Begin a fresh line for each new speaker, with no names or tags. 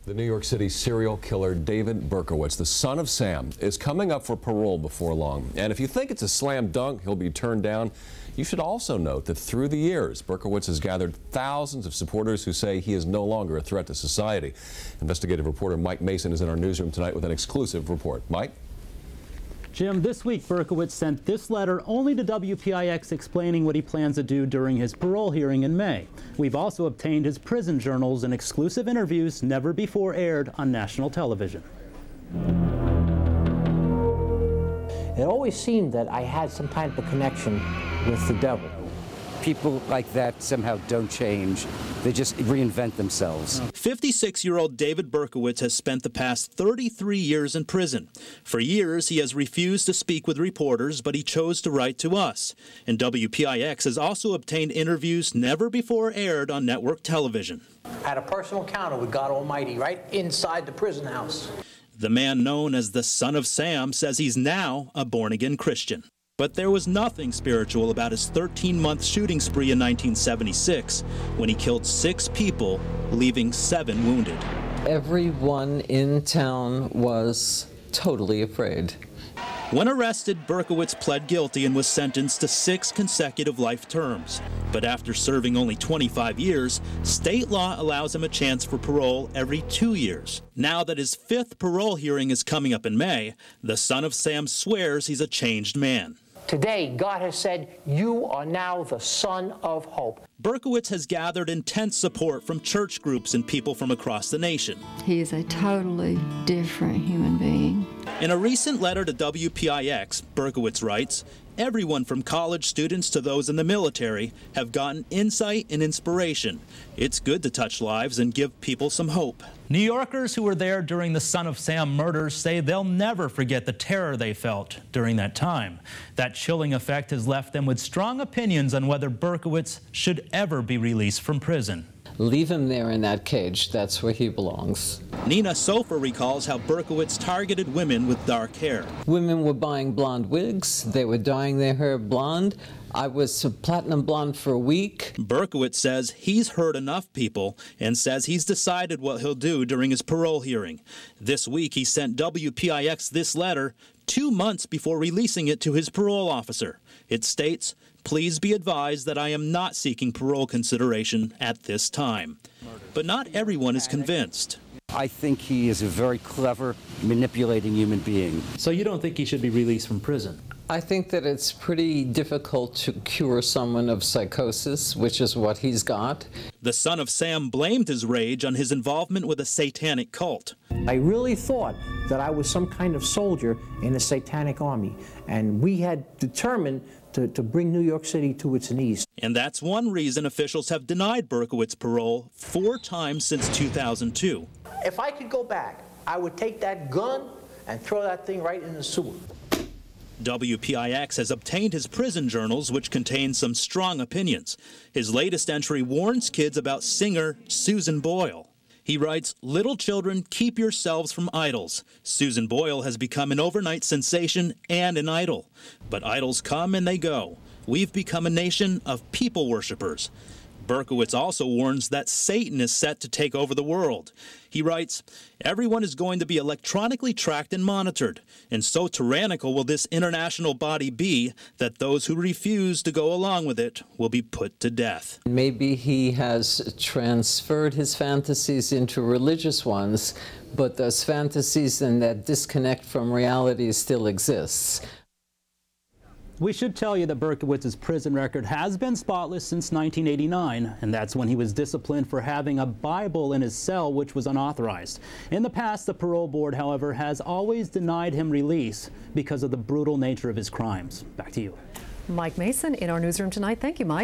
The New York City serial killer David Berkowitz, the son of Sam, is coming up for parole before long. And if you think it's a slam dunk he'll be turned down, you should also note that through the years, Berkowitz has gathered thousands of supporters who say he is no longer a threat to society. Investigative reporter Mike Mason is in our newsroom tonight with an exclusive report. Mike?
Jim, this week Berkowitz sent this letter only to WPIX explaining what he plans to do during his parole hearing in May. We've also obtained his prison journals and exclusive interviews never before aired on national television.
It always seemed that I had some kind of a connection with the devil.
People like that somehow don't change. They just reinvent themselves.
56-year-old David Berkowitz has spent the past 33 years in prison. For years, he has refused to speak with reporters, but he chose to write to us. And WPIX has also obtained interviews never before aired on network television.
I had a personal encounter with God Almighty right inside the prison house.
The man known as the son of Sam says he's now a born-again Christian. But there was nothing spiritual about his 13-month shooting spree in 1976 when he killed 6 people, leaving 7 wounded.
Everyone in town was totally afraid.
When arrested, Berkowitz pled guilty and was sentenced to 6 consecutive life terms. But after serving only 25 years, state law allows him a chance for parole every 2 years. Now that his 5th parole hearing is coming up in May, the son of Sam swears he's a changed man.
Today, God has said, you are now the son of hope.
Berkowitz has gathered intense support from church groups and people from across the nation.
He is a totally different human being.
In a recent letter to WPIX, Berkowitz writes, everyone from college students to those in the military have gotten insight and inspiration. It's good to touch lives and give people some hope.
New Yorkers who were there during the son of Sam murders say they'll never forget the terror they felt during that time. That chilling effect has left them with strong opinions on whether Berkowitz should ever be released from prison.
Leave him there in that cage. That's where he belongs.
Nina Sofer recalls how Berkowitz targeted women with dark hair.
Women were buying blonde wigs. They were dyeing their hair blonde. I was platinum blonde for a week.
Berkowitz says he's hurt enough people and says he's decided what he'll do during his parole hearing. This week he sent WPIX this letter 2 months before releasing it to his parole officer. It states, "Please be advised that I am not seeking parole consideration at this time." But not everyone is convinced.
I think he is a very clever, manipulating human being.
So you don't think he should be released from prison?
I think that it's pretty difficult to cure someone of psychosis, which is what he's got.
The son of Sam blamed his rage on his involvement with a satanic cult.
I really thought that I was some kind of soldier in a satanic army, and we had determined to bring New York City to its knees.
And that's one reason officials have denied Berkowitz parole 4 times since 2002.
If I could go back, I would take that gun and throw that thing right in the sewer.
WPIX has obtained his prison journals, which contain some strong opinions. His latest entry warns kids about singer Susan Boyle. He writes, "Little children, keep yourselves from idols. Susan Boyle has become an overnight sensation and an idol. But idols come and they go. We've become a nation of people worshippers." Berkowitz also warns that Satan is set to take over the world. He writes, "Everyone is going to be electronically tracked and monitored, and so tyrannical will this international body be that those who refuse to go along with it will be put to death."
Maybe he has transferred his fantasies into religious ones, but those fantasies and that disconnect from reality still exists.
We should tell you that Berkowitz's prison record has been spotless since 1989, and that's when he was disciplined for having a Bible in his cell which was unauthorized. In the past, the parole board, however, has always denied him release because of the brutal nature of his crimes. Back to you.
Mike Mason in our newsroom tonight. Thank you, Mike.